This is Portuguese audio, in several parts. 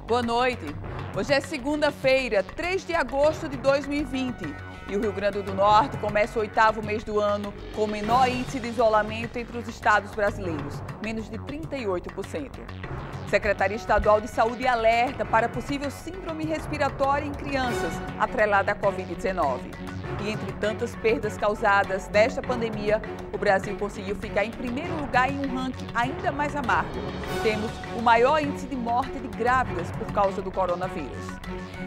Boa noite. Hoje é segunda-feira, 3 de agosto de 2020 e o Rio Grande do Norte começa o 8º mês do ano com o menor índice de isolamento entre os estados brasileiros, menos de 38%. Secretaria Estadual de Saúde alerta para possível síndrome respiratória em crianças atrelada à Covid-19. E entre tantas perdas causadas desta pandemia, o Brasil conseguiu ficar em primeiro lugar em um ranking ainda mais amargo. Temos o maior índice de morte de grávidas por causa do coronavírus.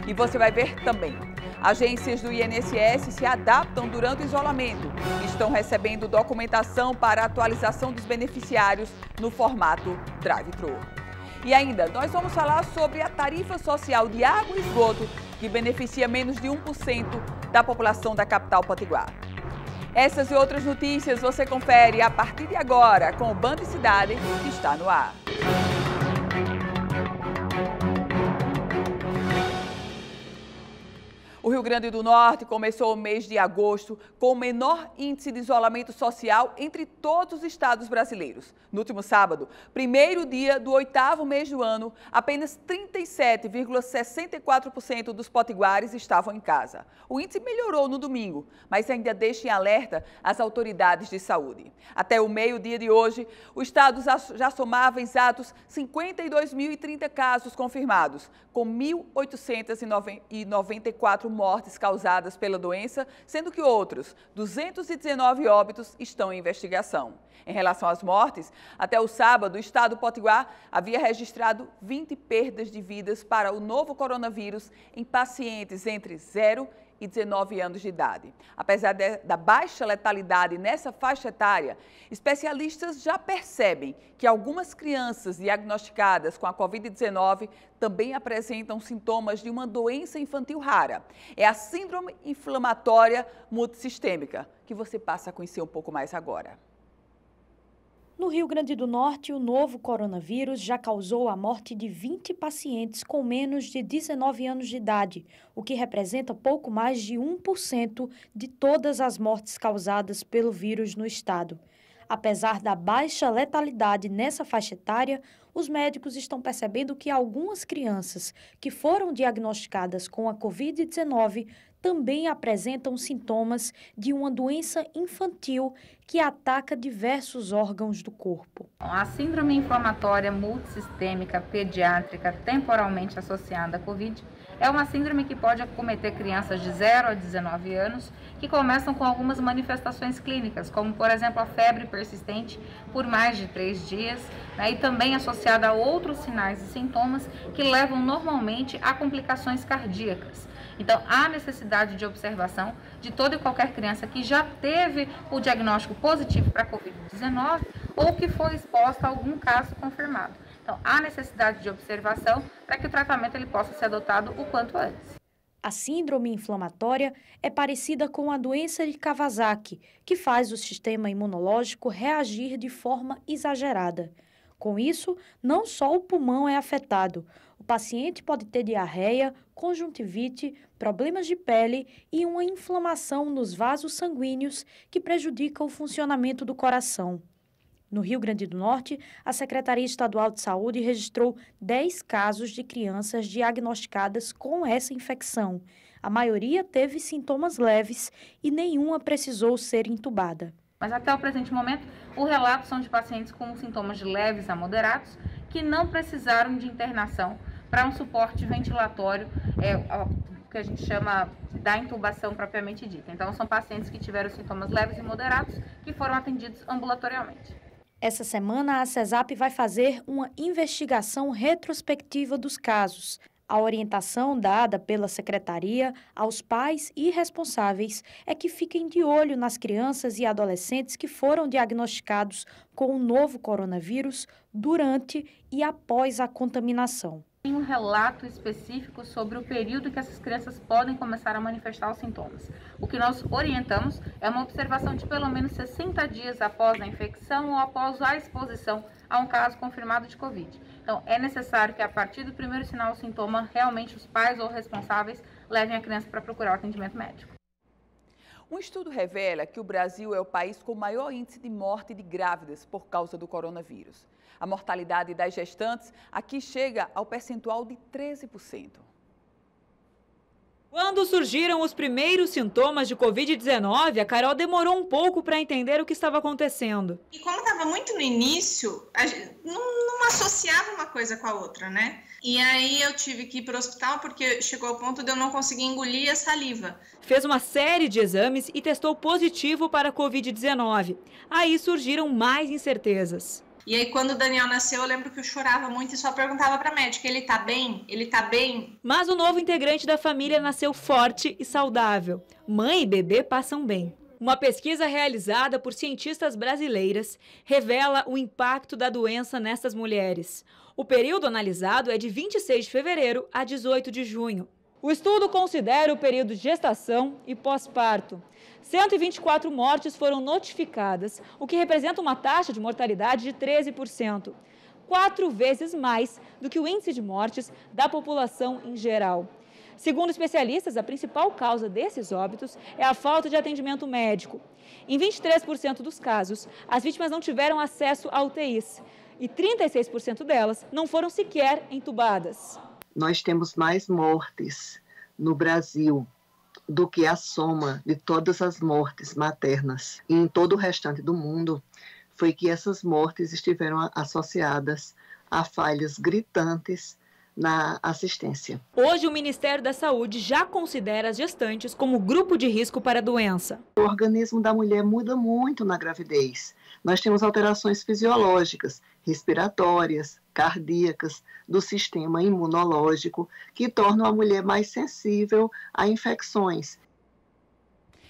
E você vai ver também, agências do INSS se adaptam durante o isolamento e estão recebendo documentação para atualização dos beneficiários no formato drive-thru. E ainda, nós vamos falar sobre a tarifa social de água e esgoto, que beneficia menos de 1% da população da capital potiguar. Essas e outras notícias você confere a partir de agora com o Band Cidade, que está no ar. O Rio Grande do Norte começou o mês de agosto com o menor índice de isolamento social entre todos os estados brasileiros. No último sábado, primeiro dia do 8º mês do ano, apenas 37,64% dos potiguares estavam em casa. O índice melhorou no domingo, mas ainda deixa em alerta as autoridades de saúde. Até o meio-dia de hoje, o estado já somava exatos 52.030 casos confirmados, com 1.894 mortes causadas pela doença, sendo que outros 219 óbitos estão em investigação. Em relação às mortes, até o sábado, o estado potiguar havia registrado 20 perdas de vidas para o novo coronavírus em pacientes entre 0 e 19 anos de idade. Apesar da baixa letalidade nessa faixa etária, especialistas já percebem que algumas crianças diagnosticadas com a Covid-19 também apresentam sintomas de uma doença infantil rara. É a síndrome inflamatória multissistêmica, que você passa a conhecer um pouco mais agora. No Rio Grande do Norte, o novo coronavírus já causou a morte de 20 pacientes com menos de 19 anos de idade, o que representa pouco mais de 1% de todas as mortes causadas pelo vírus no estado. Apesar da baixa letalidade nessa faixa etária, os médicos estão percebendo que algumas crianças que foram diagnosticadas com a Covid-19 também apresentam sintomas de uma doença infantil que ataca diversos órgãos do corpo. A síndrome inflamatória multissistêmica pediátrica temporalmente associada à Covid é uma síndrome que pode acometer crianças de 0 a 19 anos que começam com algumas manifestações clínicas, como, por exemplo, a febre persistente por mais de 3 dias, e também associada a outros sinais e sintomas que levam normalmente a complicações cardíacas. Então, há necessidade de observação de toda e qualquer criança que já teve o diagnóstico positivo para a Covid-19 ou que foi exposta a algum caso confirmado. Então, há necessidade de observação para que o tratamento ele possa ser adotado o quanto antes. A síndrome inflamatória é parecida com a doença de Kawasaki, que faz o sistema imunológico reagir de forma exagerada. Com isso, não só o pulmão é afetado. O paciente pode ter diarreia, conjuntivite, problemas de pele e uma inflamação nos vasos sanguíneos que prejudica o funcionamento do coração. No Rio Grande do Norte, a Secretaria Estadual de Saúde registrou 10 casos de crianças diagnosticadas com essa infecção. A maioria teve sintomas leves e nenhuma precisou ser entubada. Mas até o presente momento, o relato são de pacientes com sintomas de leves a moderados que não precisaram de internação para um suporte ventilatório, que a gente chama da intubação propriamente dita. Então, são pacientes que tiveram sintomas leves e moderados que foram atendidos ambulatorialmente. Essa semana, a CESAP vai fazer uma investigação retrospectiva dos casos. A orientação dada pela Secretaria aos pais e responsáveis é que fiquem de olho nas crianças e adolescentes que foram diagnosticados com o novo coronavírus durante e após a contaminação. Tem um relato específico sobre o período que essas crianças podem começar a manifestar os sintomas. O que nós orientamos é uma observação de pelo menos 60 dias após a infecção ou após a exposição a um caso confirmado de Covid. Então, é necessário que a partir do primeiro sinal ou sintoma, realmente os pais ou responsáveis levem a criança para procurar o atendimento médico. Um estudo revela que o Brasil é o país com maior índice de morte de grávidas por causa do coronavírus. A mortalidade das gestantes aqui chega ao percentual de 13%. Quando surgiram os primeiros sintomas de Covid-19, a Carol demorou um pouco para entender o que estava acontecendo. E como estava muito no início, a gente não associava uma coisa com a outra, né? E aí eu tive que ir para o hospital porque chegou ao ponto de eu não conseguir engolir a saliva. Fez uma série de exames e testou positivo para a Covid-19. Aí surgiram mais incertezas. E aí, quando o Daniel nasceu, eu lembro que eu chorava muito e só perguntava para a médica, ele tá bem? Ele tá bem? Mas o novo integrante da família nasceu forte e saudável. Mãe e bebê passam bem. Uma pesquisa realizada por cientistas brasileiras revela o impacto da doença nessas mulheres. O período analisado é de 26 de fevereiro a 18 de junho. O estudo considera o período de gestação e pós-parto. 124 mortes foram notificadas, o que representa uma taxa de mortalidade de 13%, 4 vezes mais do que o índice de mortes da população em geral. Segundo especialistas, a principal causa desses óbitos é a falta de atendimento médico. Em 23% dos casos, as vítimas não tiveram acesso a UTIs e 36% delas não foram sequer entubadas. Nós temos mais mortes no Brasil do que a soma de todas as mortes maternas. E em todo o restante do mundo, foi que essas mortes estiveram associadas a falhas gritantes na assistência. Hoje, o Ministério da Saúde já considera as gestantes como grupo de risco para a doença. O organismo da mulher muda muito na gravidez. Nós temos alterações fisiológicas, respiratórias, cardíacas, do sistema imunológico, que tornam a mulher mais sensível a infecções.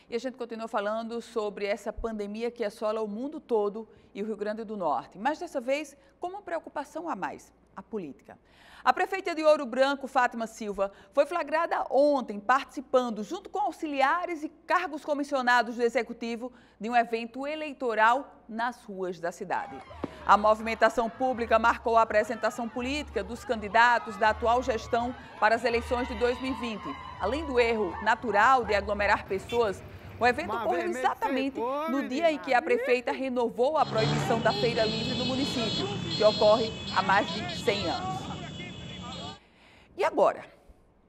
E a gente continua falando sobre essa pandemia que assola o mundo todo e o Rio Grande do Norte. Mas dessa vez, com uma preocupação a mais, a política. A prefeita de Ouro Branco, Fátima Silva, foi flagrada ontem participando, junto com auxiliares e cargos comissionados do Executivo, de um evento eleitoral nas ruas da cidade. A movimentação pública marcou a apresentação política dos candidatos da atual gestão para as eleições de 2020. Além do erro natural de aglomerar pessoas, o evento ocorreu exatamente no dia em que a prefeita renovou a proibição da feira livre no município, que ocorre há mais de 100 anos. E agora?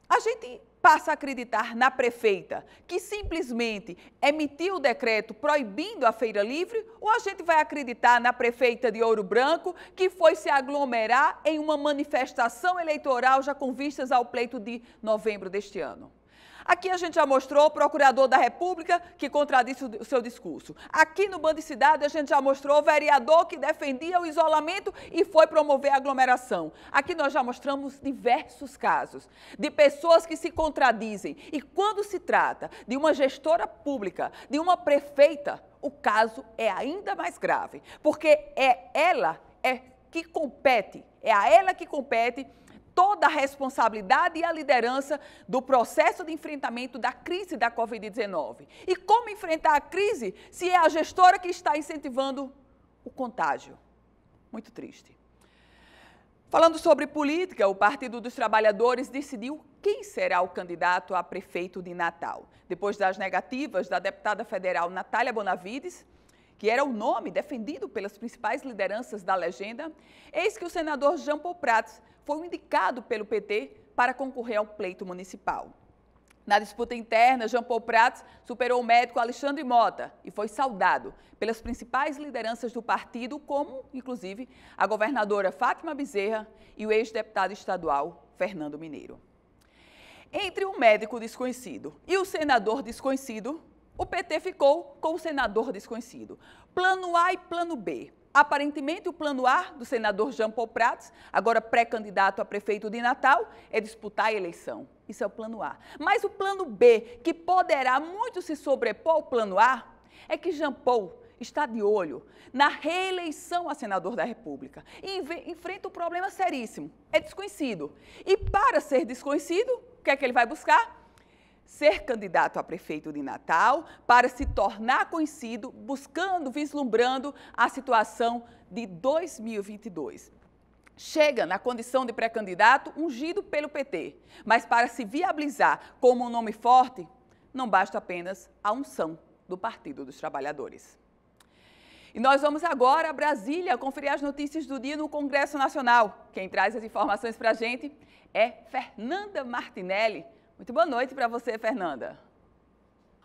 A gente passa a acreditar na prefeita, que simplesmente emitiu o decreto proibindo a feira livre, ou a gente vai acreditar na prefeita de Ouro Branco, que foi se aglomerar em uma manifestação eleitoral já com vistas ao pleito de novembro deste ano? Aqui a gente já mostrou o procurador da República que contradisse o seu discurso. Aqui no Band Cidade a gente já mostrou o vereador que defendia o isolamento e foi promover a aglomeração. Aqui nós já mostramos diversos casos de pessoas que se contradizem. E quando se trata de uma gestora pública, de uma prefeita, o caso é ainda mais grave. Porque é a ela que compete toda a responsabilidade e a liderança do processo de enfrentamento da crise da Covid-19. E como enfrentar a crise se é a gestora que está incentivando o contágio? Muito triste. Falando sobre política, o Partido dos Trabalhadores decidiu quem será o candidato a prefeito de Natal. Depois das negativas da deputada federal Natália Bonavides, que era o nome defendido pelas principais lideranças da legenda, eis que o senador Jean Paul Prats foi indicado pelo PT para concorrer ao pleito municipal. Na disputa interna, Jean Paul Prats superou o médico Alexandre Mota e foi saudado pelas principais lideranças do partido, como, inclusive, a governadora Fátima Bezerra e o ex-deputado estadual Fernando Mineiro. Entre o médico desconhecido e o senador desconhecido, o PT ficou com o senador desconhecido. Plano A e plano B. Aparentemente, o plano A do senador Jean Paul Prats, agora pré-candidato a prefeito de Natal, é disputar a eleição. Isso é o plano A. Mas o plano B, que poderá muito se sobrepor ao plano A, é que Jean Paul está de olho na reeleição a senador da República e enfrenta um problema seríssimo. É desconhecido. E para ser desconhecido, o que é que ele vai buscar? Ser candidato a prefeito de Natal para se tornar conhecido, buscando, vislumbrando a situação de 2022. Chega na condição de pré-candidato ungido pelo PT, mas para se viabilizar como um nome forte, não basta apenas a unção do Partido dos Trabalhadores. E nós vamos agora a Brasília conferir as notícias do dia no Congresso Nacional. Quem traz as informações para a gente é Fernanda Martinelli. Muito boa noite para você, Fernanda.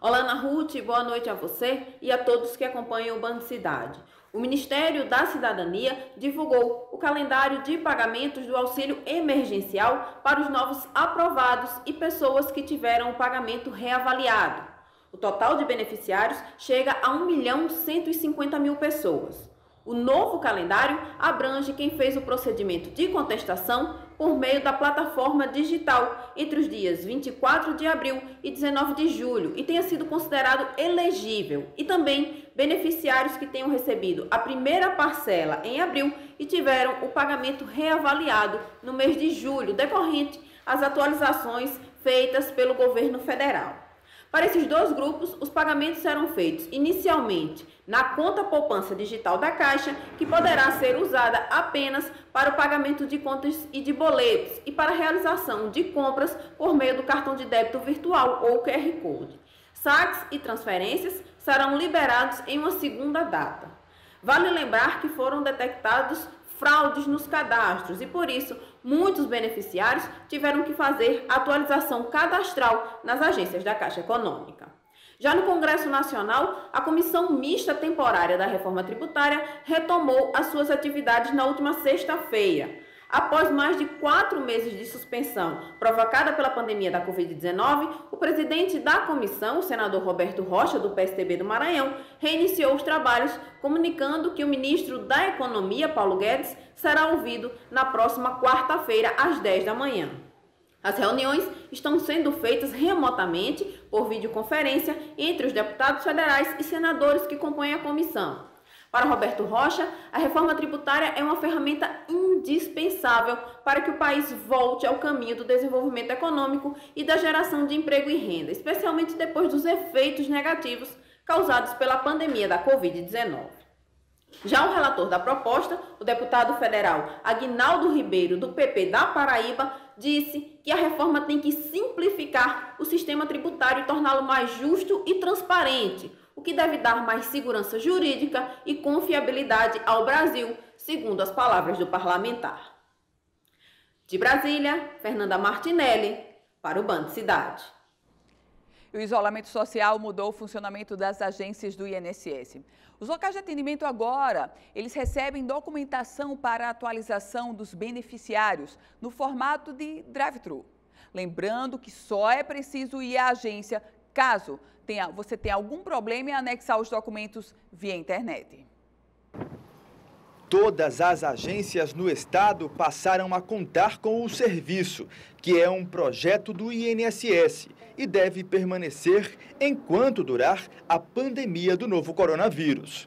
Olá, Ana Ruth, boa noite a você e a todos que acompanham o Band Cidade. O Ministério da Cidadania divulgou o calendário de pagamentos do auxílio emergencial para os novos aprovados e pessoas que tiveram o pagamento reavaliado. O total de beneficiários chega a 1.150.000 pessoas. O novo calendário abrange quem fez o procedimento de contestação por meio da plataforma digital entre os dias 24 de abril e 19 de julho e tenha sido considerado elegível, e também beneficiários que tenham recebido a primeira parcela em abril e tiveram o pagamento reavaliado no mês de julho, decorrente às atualizações feitas pelo governo federal. Para esses dois grupos, os pagamentos serão feitos inicialmente na conta poupança digital da Caixa, que poderá ser usada apenas para o pagamento de contas e de boletos e para a realização de compras por meio do cartão de débito virtual ou QR Code. Saques e transferências serão liberados em uma segunda data. Vale lembrar que foram detectados fraudes nos cadastros e, por isso, muitos beneficiários tiveram que fazer atualização cadastral nas agências da Caixa Econômica. Já no Congresso Nacional, a Comissão Mista Temporária da Reforma Tributária retomou as suas atividades na última sexta-feira. Após mais de 4 meses de suspensão provocada pela pandemia da Covid-19, o presidente da comissão, o senador Roberto Rocha, do PSTB do Maranhão, reiniciou os trabalhos, comunicando que o ministro da Economia, Paulo Guedes, será ouvido na próxima quarta-feira, às 10 da manhã. As reuniões estão sendo feitas remotamente, por videoconferência, entre os deputados federais e senadores que compõem a comissão. Para Roberto Rocha, a reforma tributária é uma ferramenta indispensável para que o país volte ao caminho do desenvolvimento econômico e da geração de emprego e renda, especialmente depois dos efeitos negativos causados pela pandemia da Covid-19. Já o relator da proposta, o deputado federal Aguinaldo Ribeiro, do PP da Paraíba, disse que a reforma tem que simplificar o sistema tributário e torná-lo mais justo e transparente, o que deve dar mais segurança jurídica e confiabilidade ao Brasil, segundo as palavras do parlamentar. De Brasília, Fernanda Martinelli, para o Band Cidade. O isolamento social mudou o funcionamento das agências do INSS. Os locais de atendimento agora, eles recebem documentação para a atualização dos beneficiários no formato de drive-thru. Lembrando que só é preciso ir à agência caso você tenha algum problema em anexar os documentos via internet. Todas as agências no estado passaram a contar com o serviço, que é um projeto do INSS e deve permanecer enquanto durar a pandemia do novo coronavírus.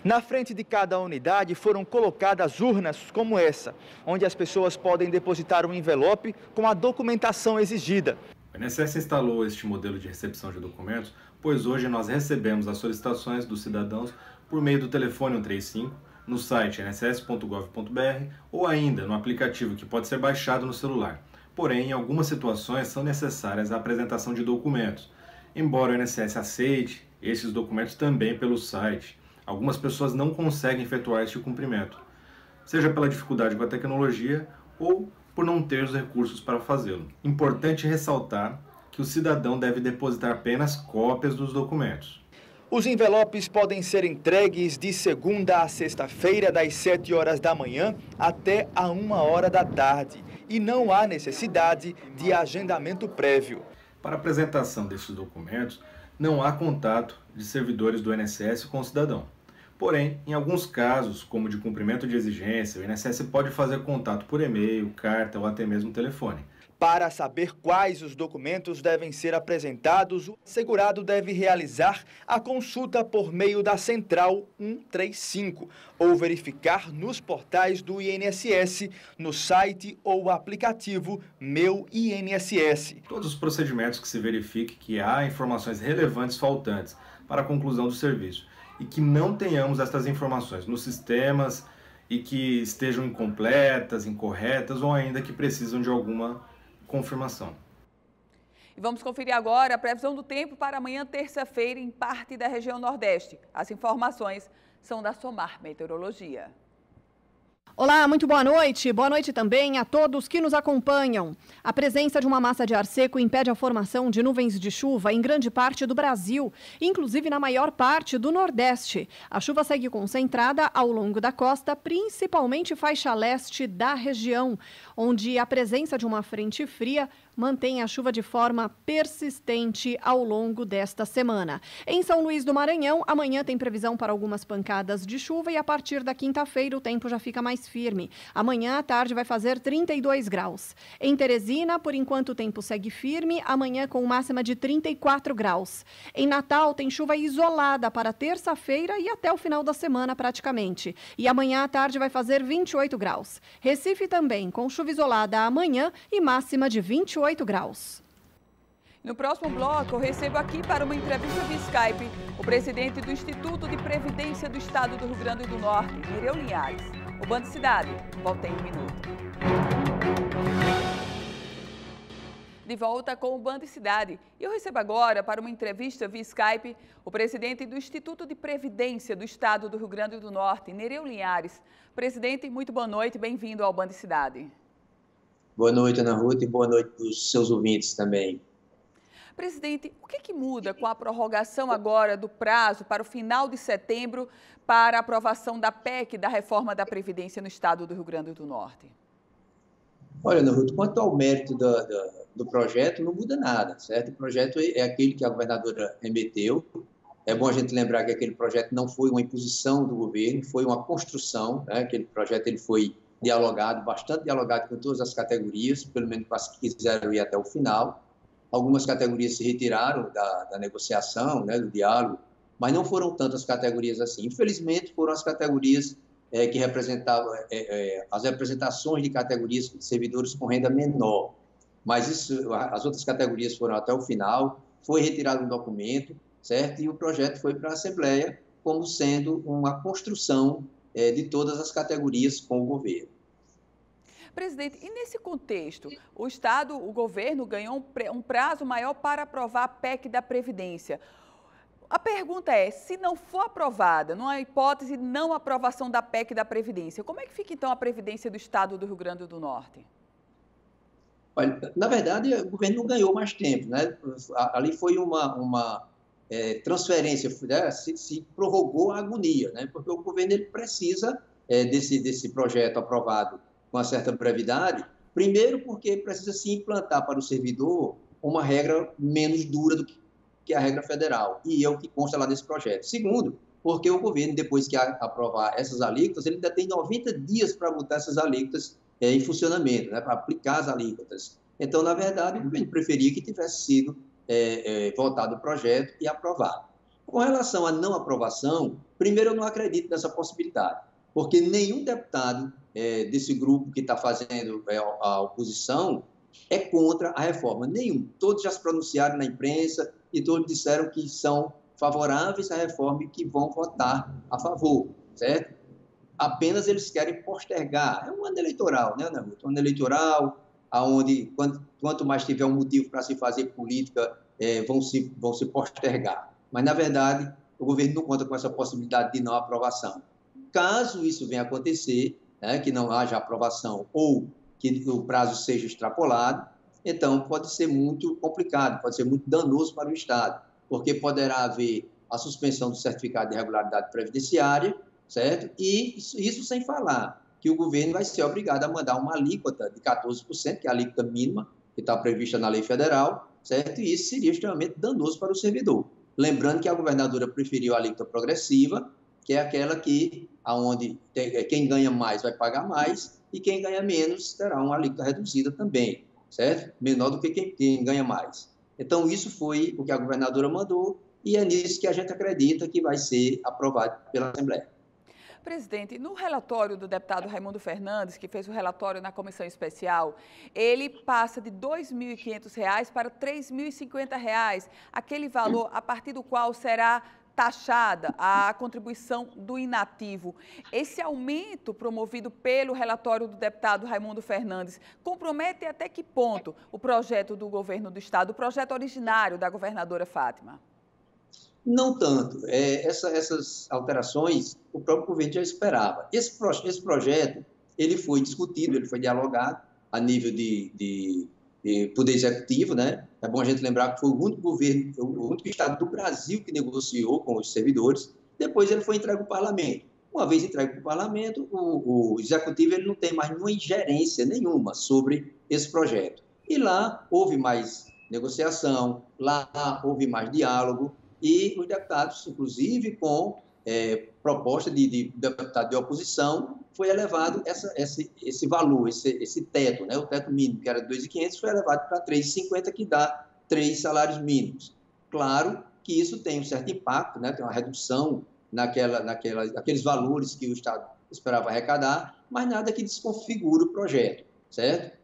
Na frente de cada unidade foram colocadas urnas como essa, onde as pessoas podem depositar um envelope com a documentação exigida. O INSS instalou este modelo de recepção de documentos, pois hoje nós recebemos as solicitações dos cidadãos por meio do telefone 135, no site inss.gov.br ou ainda no aplicativo que pode ser baixado no celular. Porém, em algumas situações são necessárias a apresentação de documentos. Embora o INSS aceite esses documentos também pelo site, algumas pessoas não conseguem efetuar este cumprimento, seja pela dificuldade com a tecnologia ou por não ter os recursos para fazê-lo. Importante ressaltar que o cidadão deve depositar apenas cópias dos documentos. Os envelopes podem ser entregues de segunda a sexta-feira, das 7 horas da manhã até a 1 hora da tarde. E não há necessidade de agendamento prévio. Para a apresentação desses documentos, não há contato de servidores do INSS com o cidadão. Porém, em alguns casos, como de cumprimento de exigência, o INSS pode fazer contato por e-mail, carta ou até mesmo telefone. Para saber quais os documentos devem ser apresentados, o segurado deve realizar a consulta por meio da Central 135 ou verificar nos portais do INSS, no site ou aplicativo Meu INSS. Todos os procedimentos que se verifique que há informações relevantes faltantes para a conclusão do serviço e que não tenhamos estas informações nos sistemas e que estejam incompletas, incorretas ou ainda que precisam de alguma confirmação. E vamos conferir agora a previsão do tempo para amanhã, terça-feira, em parte da região Nordeste. As informações são da Somar Meteorologia. Olá, muito boa noite. Boa noite também a todos que nos acompanham. A presença de uma massa de ar seco impede a formação de nuvens de chuva em grande parte do Brasil, inclusive na maior parte do Nordeste. A chuva segue concentrada ao longo da costa, principalmente faixa leste da região, onde a presença de uma frente fria mantém a chuva de forma persistente ao longo desta semana. Em São Luís do Maranhão, amanhã tem previsão para algumas pancadas de chuva e a partir da quinta-feira o tempo já fica mais firme. Amanhã à tarde vai fazer 32 graus. Em Teresina, por enquanto o tempo segue firme, amanhã com máxima de 34 graus. Em Natal tem chuva isolada para terça-feira e até o final da semana praticamente. E amanhã à tarde vai fazer 28 graus. Recife também com chuva isolada amanhã e máxima de 28 graus. No próximo bloco, eu recebo aqui para uma entrevista via Skype o presidente do Instituto de Previdência do Estado do Rio Grande do Norte, Nereu Linhares. O Band Cidade volta em um minuto. De volta com o Band Cidade. E eu recebo agora para uma entrevista via Skype o presidente do Instituto de Previdência do Estado do Rio Grande do Norte, Nereu Linhares. Presidente, muito boa noite, bem-vindo ao Band Cidade. Boa noite, Ana Ruth, e boa noite para os seus ouvintes também. Presidente, o que muda com a prorrogação agora do prazo para o final de setembro para a aprovação da PEC, da reforma da Previdência no Estado do Rio Grande do Norte? Olha, Ana Ruth, quanto ao mérito do projeto, não muda nada, certo? O projeto é aquele que a governadora remeteu. É bom a gente lembrar que aquele projeto não foi uma imposição do governo, foi uma construção, né? Aquele projeto ele foi dialogado, bastante dialogado com todas as categorias, pelo menos com as que quiseram ir até o final. Algumas categorias se retiraram da negociação, né, do diálogo, mas não foram tantas categorias assim. Infelizmente, foram as categorias que representavam, as representações de categorias de servidores com renda menor. Mas as outras categorias foram até o final, foi retirado um documento, certo? E o projeto foi para a Assembleia como sendo uma construção de todas as categorias com o governo. Presidente, e nesse contexto, o Estado, o governo ganhou um prazo maior para aprovar a PEC da Previdência. A pergunta é, se não for aprovada, numa hipótese de não aprovação da PEC da Previdência, como é que fica então a Previdência do Estado do Rio Grande do Norte? Olha, na verdade, o governo não ganhou mais tempo, né? Ali foi uma transferência, né? se prorrogou a agonia, né? Porque o governo ele precisa desse projeto aprovado com uma certa brevidade, primeiro porque precisa se implantar para o servidor uma regra menos dura do que a regra federal, e é o que consta lá nesse projeto. Segundo, porque o governo, depois que aprovar essas alíquotas, ele ainda tem 90 dias para botar essas alíquotas em funcionamento, né, para aplicar as alíquotas. Então, na verdade, o governo preferia que tivesse sido votado o projeto e aprovado. Com relação à não aprovação, primeiro eu não acredito nessa possibilidade, porque nenhum deputado desse grupo que está fazendo a oposição é contra a reforma, nenhum. Todos já se pronunciaram na imprensa e todos disseram que são favoráveis à reforma e que vão votar a favor, certo? Apenas eles querem postergar. É um ano eleitoral, né, Ana Ruth? Um ano eleitoral, onde quanto mais tiver um motivo para se fazer política, vão se postergar. Mas, na verdade, o governo não conta com essa possibilidade de não aprovação. Caso isso venha a acontecer, né, que não haja aprovação ou que o prazo seja extrapolado, então pode ser muito complicado, pode ser muito danoso para o Estado, porque poderá haver a suspensão do certificado de regularidade previdenciária, certo? E isso sem falar que o governo vai ser obrigado a mandar uma alíquota de 14%, que é a alíquota mínima que está prevista na lei federal, certo? E isso seria extremamente danoso para o servidor. Lembrando que a governadora preferiu a alíquota progressiva, que é aquela onde quem ganha mais vai pagar mais e quem ganha menos terá uma alíquota reduzida também, certo? Menor do que quem ganha mais. Então, isso foi o que a governadora mandou e é nisso que a gente acredita que vai ser aprovado pela Assembleia. Presidente, no relatório do deputado Raimundo Fernandes, que fez o relatório na comissão especial, ele passa de R$ 2.500 para R$ 3.050, aquele valor a partir do qual será taxada a contribuição do inativo. Esse aumento promovido pelo relatório do deputado Raimundo Fernandes compromete até que ponto o projeto do governo do Estado, o projeto originário da governadora Fátima? Não tanto. Essas alterações o próprio governo já esperava. Esse projeto ele foi discutido, ele foi dialogado a nível de Poder Executivo, né? É bom a gente lembrar que foi o único governo, o único estado do Brasil que negociou com os servidores. Depois ele foi entregue ao Parlamento. Uma vez entregue para o Parlamento, o Executivo ele não tem mais nenhuma ingerência nenhuma sobre esse projeto. E lá houve mais negociação, lá houve mais diálogo, e os deputados, inclusive com proposta de deputado de oposição, foi elevado esse valor, esse teto, né? O teto mínimo, que era de 2.500, foi elevado para 3.50, que dá 3 salários mínimos. Claro que isso tem um certo impacto, né? Tem uma redução naqueles valores que o Estado esperava arrecadar, mas nada que desconfigure o projeto, certo?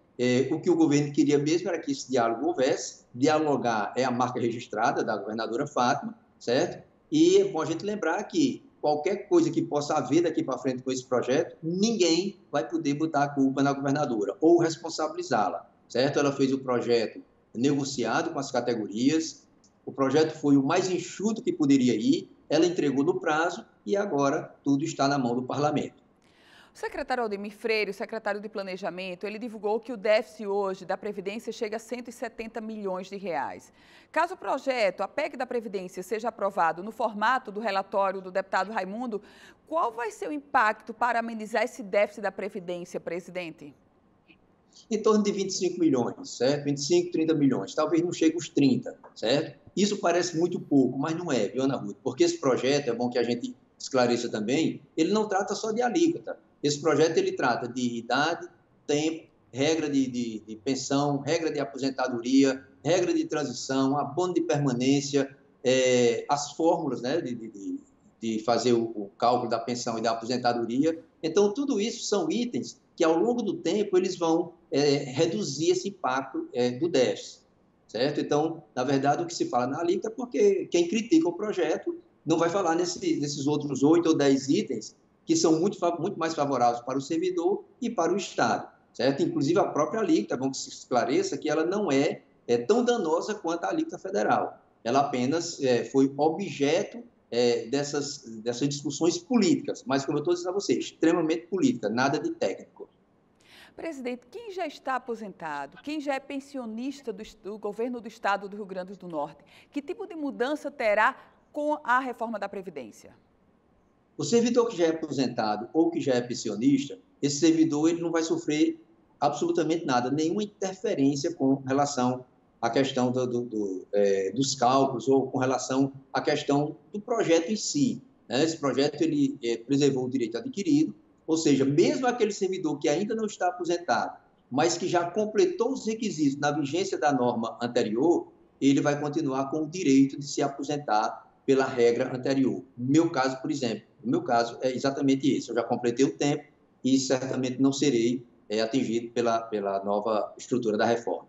O que o governo queria mesmo era que esse diálogo houvesse. Dialogar é a marca registrada da governadora Fátima, certo? E é bom a gente lembrar que qualquer coisa que possa haver daqui para frente com esse projeto, ninguém vai poder botar a culpa na governadora ou responsabilizá-la, certo? Ela fez o projeto negociado com as categorias, o projeto foi o mais enxuto que poderia ir, ela entregou no prazo e agora tudo está na mão do parlamento. O secretário Aldemir Freire, o secretário de Planejamento, ele divulgou que o déficit hoje da Previdência chega a 170 milhões de reais. Caso o projeto, a PEC da Previdência, seja aprovado no formato do relatório do deputado Raimundo, qual vai ser o impacto para amenizar esse déficit da Previdência, presidente? Em torno de 25 milhões, certo? 25, 30 milhões. Talvez não chegue aos 30, certo? Isso parece muito pouco, mas não é, viu, Ana Ruth? Porque esse projeto, é bom que a gente esclareça também, ele não trata só de alíquota. Esse projeto ele trata de idade, tempo, regra de pensão, regra de aposentadoria, regra de transição, abono de permanência, as fórmulas, né, de fazer o cálculo da pensão e da aposentadoria. Então, tudo isso são itens que, ao longo do tempo, eles vão reduzir esse impacto do déficit, certo? Então, na verdade, o que se fala na alíquota é porque quem critica o projeto não vai falar nesses outros 8 ou 10 itens que são muito mais favoráveis para o servidor e para o Estado, certo? Inclusive, a própria alíquota, é bom que se esclareça que ela não é tão danosa quanto a alíquota federal. Ela apenas foi objeto dessas discussões políticas, mas, como eu estou dizendo a vocês, extremamente política, nada de técnico. Presidente, quem já está aposentado, quem já é pensionista do governo do Estado do Rio Grande do Norte, que tipo de mudança terá com a reforma da Previdência? O servidor que já é aposentado ou que já é pensionista, esse servidor ele não vai sofrer absolutamente nada, nenhuma interferência com relação à questão dos cálculos ou com relação à questão do projeto em si, né? Esse projeto ele preservou o direito adquirido, ou seja, mesmo aquele servidor que ainda não está aposentado, mas que já completou os requisitos na vigência da norma anterior, ele vai continuar com o direito de se aposentar pela regra anterior. No meu caso, por exemplo, o meu caso é exatamente esse. Eu já completei o tempo e certamente não serei atingido pela nova estrutura da reforma.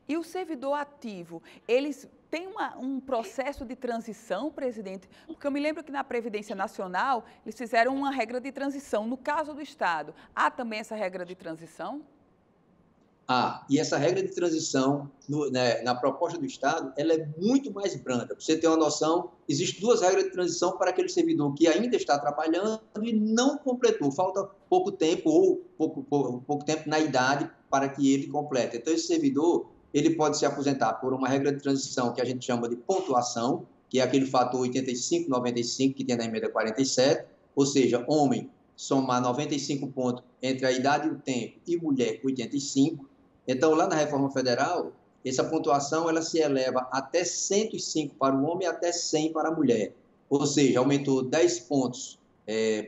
E o servidor ativo, eles têm um processo de transição, presidente? Porque eu me lembro que na Previdência Nacional eles fizeram uma regra de transição. No caso do Estado, há também essa regra de transição? E essa regra de transição na proposta do Estado, ela é muito mais branda. Para você ter uma noção, existem 2 regras de transição para aquele servidor que ainda está trabalhando e não completou. Falta pouco tempo ou pouco tempo na idade para que ele complete. Então, esse servidor ele pode se aposentar por uma regra de transição que a gente chama de pontuação, que é aquele fator 85-95 que tem na emenda 47, ou seja, homem somar 95 pontos entre a idade e o tempo e mulher 85. Então, lá na reforma federal, essa pontuação ela se eleva até 105 para o homem e até 100 para a mulher. Ou seja, aumentou 10 pontos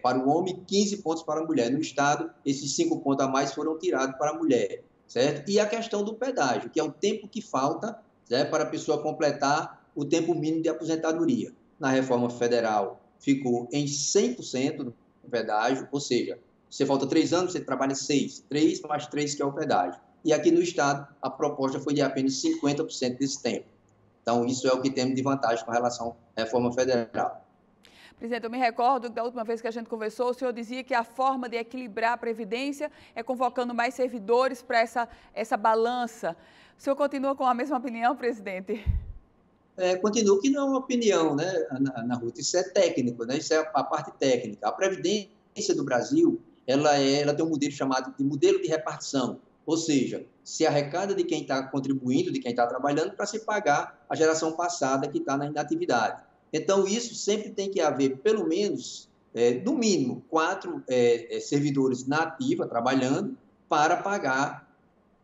para o homem e 15 pontos para a mulher. No Estado, esses 5 pontos a mais foram tirados para a mulher, certo? E a questão do pedágio, que é o tempo que falta, né, para a pessoa completar o tempo mínimo de aposentadoria. Na reforma federal, ficou em 100% do pedágio, ou seja, você falta 3 anos, você trabalha 6, 3 mais 3 que é o pedágio. E aqui no Estado, a proposta foi de apenas 50% desse tempo. Então, isso é o que temos de vantagem com relação à reforma federal. Presidente, eu me recordo que da última vez que a gente conversou, o senhor dizia que a forma de equilibrar a Previdência é convocando mais servidores para essa balança. O senhor continua com a mesma opinião, presidente? Continuo que não é uma opinião, né, Ana Ruth, isso é técnico, né, isso é a parte técnica. A Previdência do Brasil, ela tem um modelo chamado de modelo de repartição, ou seja, se arrecada de quem está contribuindo, de quem está trabalhando, para se pagar a geração passada que está na inatividade. Então, isso sempre tem que haver, pelo menos, no mínimo, 4 servidores na ativa, trabalhando, para pagar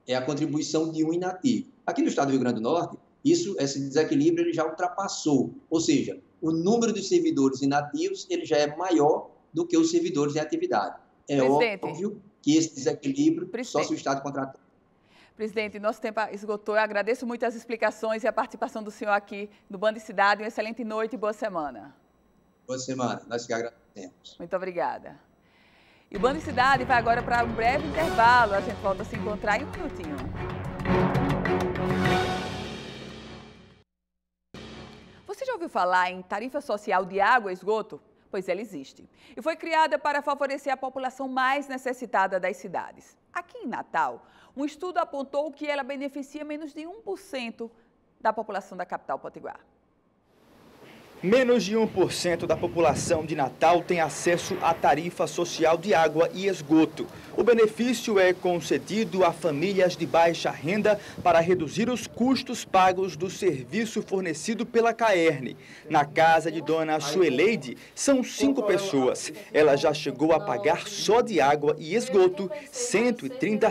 a contribuição de um inativo. Aqui no estado do Rio Grande do Norte, esse desequilíbrio ele já ultrapassou, ou seja, o número de servidores inativos ele já é maior do que os servidores em atividade. É óbvio que esse desequilíbrio só se o Estado contratar. Presidente, nosso tempo esgotou. Eu agradeço muito as explicações e a participação do senhor aqui no Band Cidade. Uma excelente noite e boa semana. Boa semana. Nós que agradecemos. Muito obrigada. E o Band Cidade vai agora para um breve intervalo. A gente volta a se encontrar em um minutinho. Você já ouviu falar em tarifa social de água e esgoto? Pois ela existe. E foi criada para favorecer a população mais necessitada das cidades. Aqui em Natal, um estudo apontou que ela beneficia menos de 1% da população da capital potiguar. Menos de 1% da população de Natal tem acesso à tarifa social de água e esgoto. O benefício é concedido a famílias de baixa renda para reduzir os custos pagos do serviço fornecido pela CAERN. Na casa de dona Sueleide, são 5 pessoas. Ela já chegou a pagar só de água e esgoto R$ 130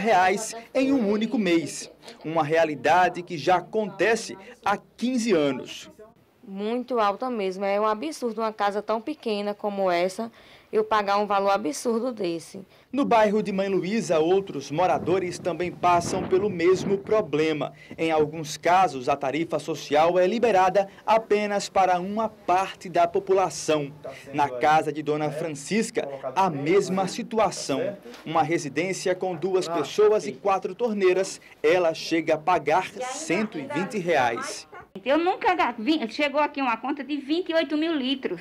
em um único mês. Uma realidade que já acontece há 15 anos. Muito alta mesmo, é um absurdo uma casa tão pequena como essa, eu pagar um valor absurdo desse. No bairro de Mãe Luísa, outros moradores também passam pelo mesmo problema. Em alguns casos, a tarifa social é liberada apenas para uma parte da população. Na casa de dona Francisca, a mesma situação. Uma residência com 2 pessoas e 4 torneiras, ela chega a pagar R$ 120. Eu nunca chegou aqui uma conta de 28 mil litros.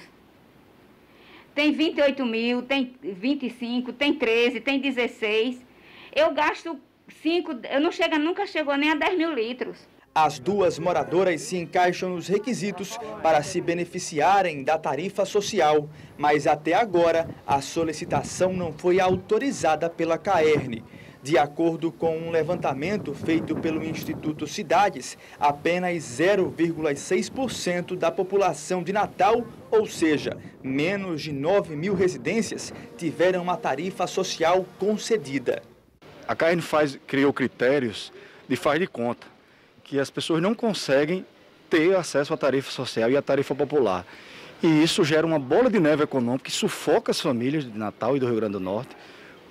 Tem 28 mil, tem 25, tem 13, tem 16. Eu gasto 5, nunca chegou nem a 10 mil litros. As 2 moradoras se encaixam nos requisitos para se beneficiarem da tarifa social, mas até agora a solicitação não foi autorizada pela CAERN. De acordo com um levantamento feito pelo Instituto Cidades, apenas 0,6% da população de Natal, ou seja, menos de 9 mil residências, tiveram uma tarifa social concedida. A CAERN criou critérios de faz de conta, que as pessoas não conseguem ter acesso à tarifa social e à tarifa popular. E isso gera uma bola de neve econômica que sufoca as famílias de Natal e do Rio Grande do Norte,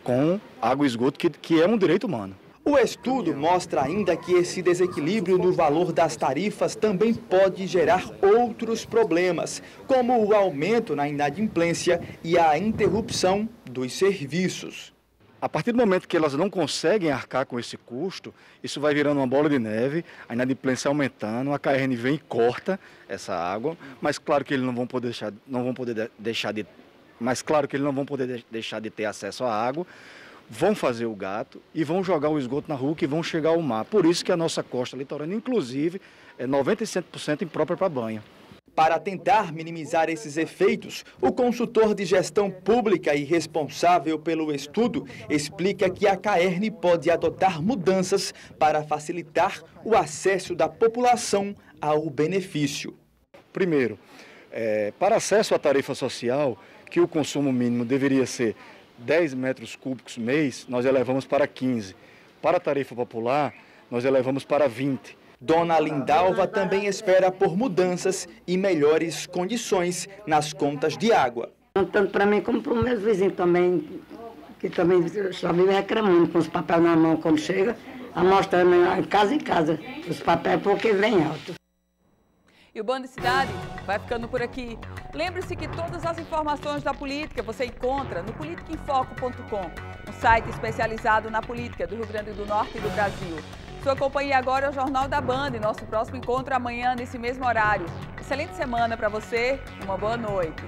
com água e esgoto, que é um direito humano. O estudo mostra ainda que esse desequilíbrio no valor das tarifas também pode gerar outros problemas, como o aumento na inadimplência e a interrupção dos serviços. A partir do momento que elas não conseguem arcar com esse custo, isso vai virando uma bola de neve, a inadimplência aumentando, a CAERN vem e corta essa água, mas claro que eles não vão poder deixar de ter acesso à água, vão fazer o gato e vão jogar o esgoto na rua, que vão chegar ao mar. Por isso que a nossa costa litorânea, inclusive, é 97% imprópria para banho. Para tentar minimizar esses efeitos, o consultor de gestão pública e responsável pelo estudo explica que a CAERN pode adotar mudanças para facilitar o acesso da população ao benefício. Primeiro, para acesso à tarifa social, que o consumo mínimo deveria ser 10 metros cúbicos mês, nós elevamos para 15. Para a tarifa popular, nós elevamos para 20. Dona Lindalva também espera por mudanças e melhores condições nas contas de água. Tanto para mim como para os meus vizinhos também, que também só vivem reclamando com os papéis na mão quando chega, mostrando em casa os papéis porque vem alto. E o Band Cidade vai ficando por aqui. Lembre-se que todas as informações da política você encontra no politicaemfoco.com, um site especializado na política do Rio Grande do Norte e do Brasil. Sua companhia agora é o Jornal da Band. Nosso próximo encontro amanhã nesse mesmo horário. Excelente semana para você e uma boa noite.